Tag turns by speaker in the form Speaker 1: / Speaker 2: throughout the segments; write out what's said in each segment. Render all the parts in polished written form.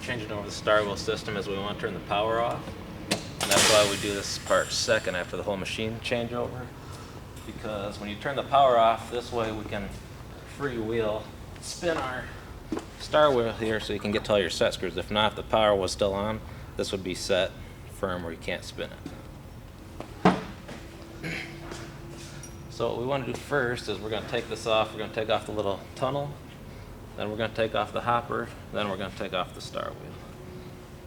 Speaker 1: changing over the star wheel system is we want to turn the power off. And that's why we do this part second after the whole machine changeover. Because when you turn the power off, this way we can freewheel spin our star wheel here so you can get to all your set screws. If not, if the power was still on, this would be set firm where you can't spin it. So what we want to do first is we're going to take this off. We're going to take off the little tunnel, then we're going to take off the hopper, then we're going to take off the star wheel.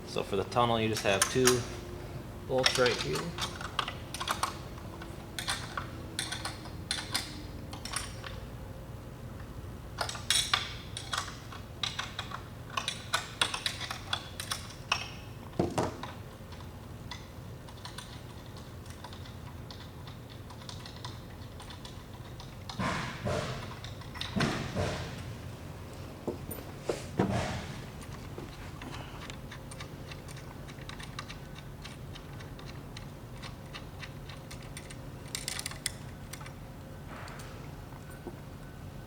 Speaker 1: So for the tunnel, you just have 2 bolts right here.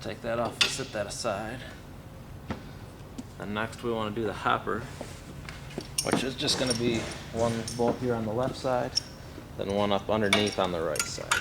Speaker 1: Take that off and set that aside. And next we want to do the hopper, which is just going to be 1 bolt here on the left side, then 1 up underneath on the right side.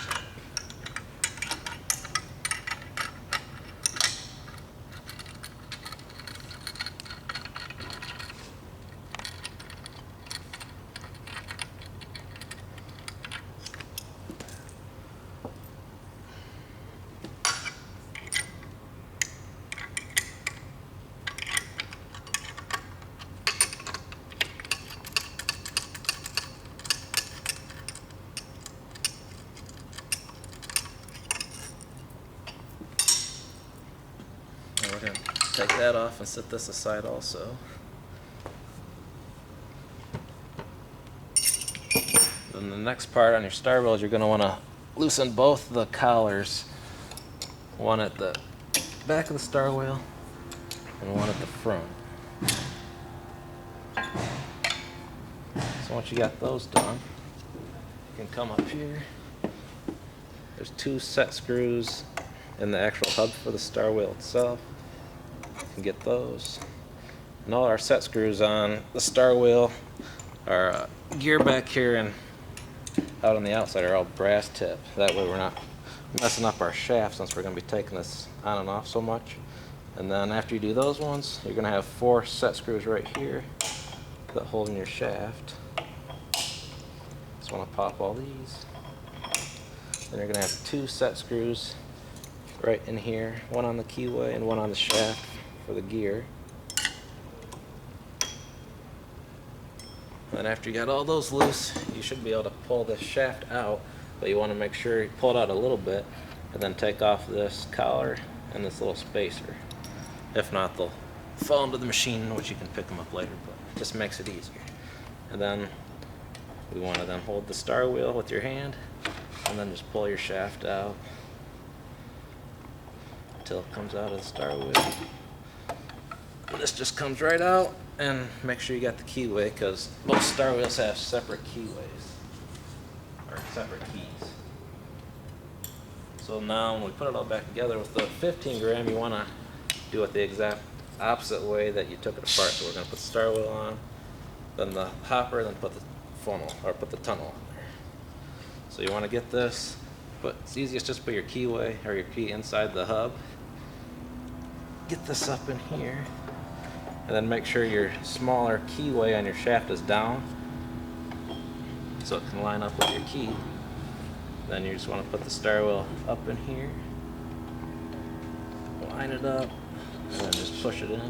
Speaker 1: And we're going to take that off and set this aside also. Then the next part on your star wheel is you're going to want to loosen both the collars, 1 at the back of the star wheel and 1 at the front. So once you got those done, you can come up here. There's 2 set screws in the actual hub for the star wheel itself. You can get those. And all our set screws on the star wheel are gear back here and out on the outside are all brass tip. That way we're not messing up our shaft since we're going to be taking this on and off so much. And then after you do those ones, you're going to have 4 set screws right here that hold in your shaft. Just want to pop all these. Then you're going to have 2 set screws right in here, 1 on the keyway and 1 on the shaft for the gear. And after you got all those loose, you should be able to pull this shaft out, but you want to make sure you pull it out a little bit and then take off this collar and this little spacer. If not, they'll fall into the machine, which you can pick them up later, but it just makes it easier. And then we want to then hold the star wheel with your hand and then just pull your shaft out until it comes out of the star wheel. And this just comes right out, and make sure you got the keyway because both star wheels have separate keyways or separate keys. So now when we put it all back together with the 15 gram, you want to do it the exact opposite way that you took it apart. So we're going to put the star wheel on, then the hopper, then put the funnel or put the tunnel on there. So you want to get this, but it's easiest just put your keyway or your key inside the hub. Get this up in here, and then make sure your smaller keyway on your shaft is down so it can line up with your key. Then you just want to put the star wheel up in here, line it up, and then just push it in.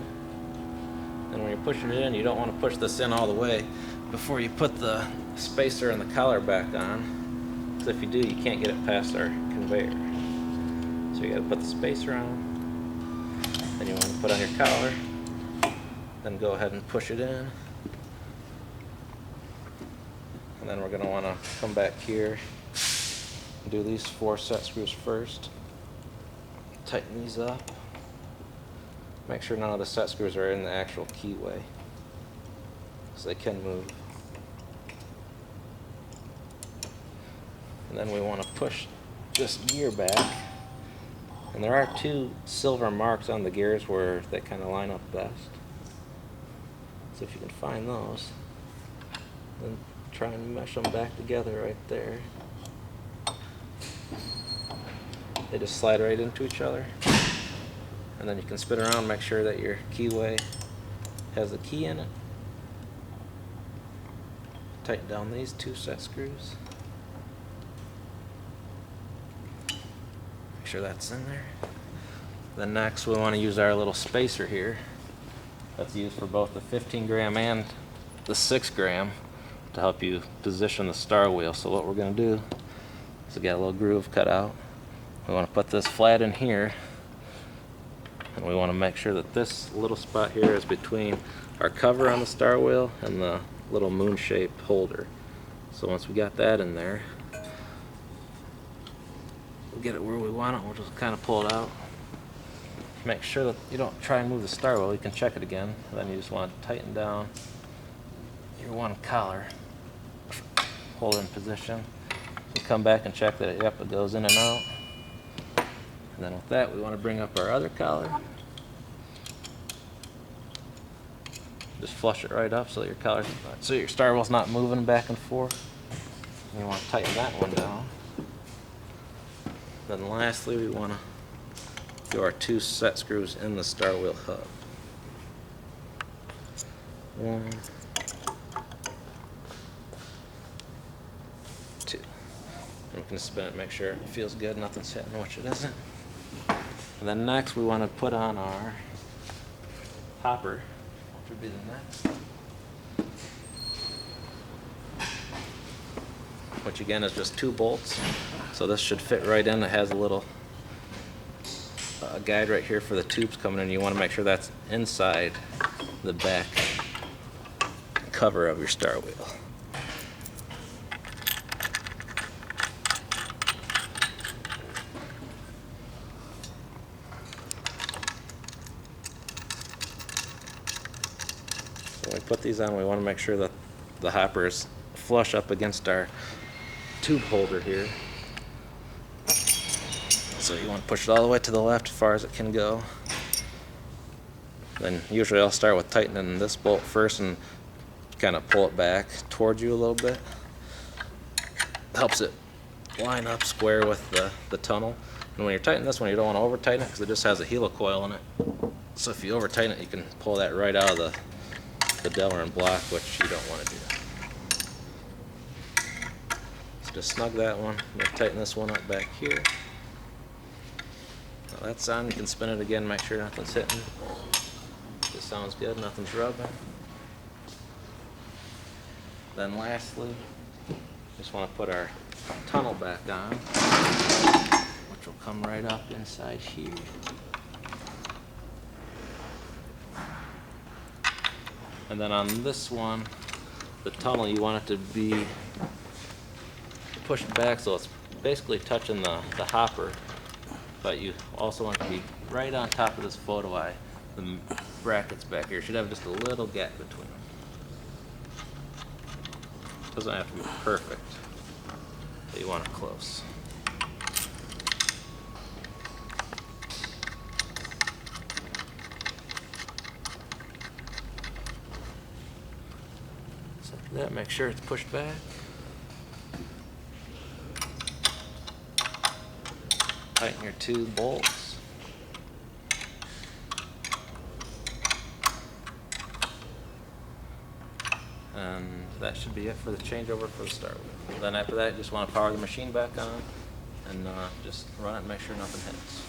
Speaker 1: And when you're pushing it in, you don't want to push this in all the way before you put the spacer and the collar back on, because if you do, you can't get it past our conveyor. So you got to put the spacer on, then you want to put on your collar, then go ahead and push it in. And then we're going to want to come back here and do these 4 set screws first. Tighten these up. Make sure none of the set screws are in the actual keyway, because they can move. And then we want to push this gear back. And there are 2 silver marks on the gears where they kind of line up best. bolts if you can find those. Then try and mesh them back together right there. They just slide right into each other. And then you can spin around, make sure that your keyway has the key in it. Tighten down these 2 set screws. Make sure that's in there. Then next we want to use our little spacer here. That's used for both the 15 gram and the 6 gram to help you position the star wheel. So what we're going to do is we got a little groove cut out. We want to put this flat in here, and we want to make sure that this little spot here is between our cover on the star wheel and the little moon shaped holder. So once we got that in there, we'll get it where we want it. We'll just kind of pull it out. Make sure that you don't try and move the star wheel. You can check it again. Then you just want to tighten down your one collar, hold it in position. So come back and check that it goes in and out. And then with that, we want to bring up our other collar. Just flush it right up so that your collar, so your star wheel's not moving back and forth. And you want to tighten that one down. Then lastly, we want to do our 2 set screws in the star wheel hub. 1, 2. And we can spin it, make sure it feels good, nothing's hitting which it isn't. And then next we want to put on our hopper, which would be the next. Which again is just 2 bolts. So this should fit right in. It has a little guide right here for the tubes coming in. You want to make sure that's inside the back cover of your star wheel. So when we put these on, we want to make sure that the hopper is flush up against our tube holder here. So you want to push it all the way to the left as far as it can go. Then usually I'll start with tightening this bolt first and kind of pull it back towards you a little bit. Helps it line up square with the tunnel. And when you're tightening this one, you don't want to over tighten it because it just has a helicoil in it. So if you over tighten it, you can pull that right out of the Delrin block, which you don't want to do. So just snug that one. I'm going to tighten this one up back here. Now that's on. You can spin it again, make sure nothing's hitting. This sounds good, nothing's rubbing. Then lastly, just want to put our tunnel back on, which will come right up inside here. And then on this one, the tunnel, you want it to be pushed back so it's basically touching the hopper, but you also want it to be right on top of this photo eye. The brackets back here should have just a little gap between them. Doesn't have to be perfect, but you want it close. So after that, make sure it's pushed back. Tighten your 2 bolts. And that should be it for the changeover for the star wheel. Then after that, you just want to power the machine back on and just run it and make sure nothing hits.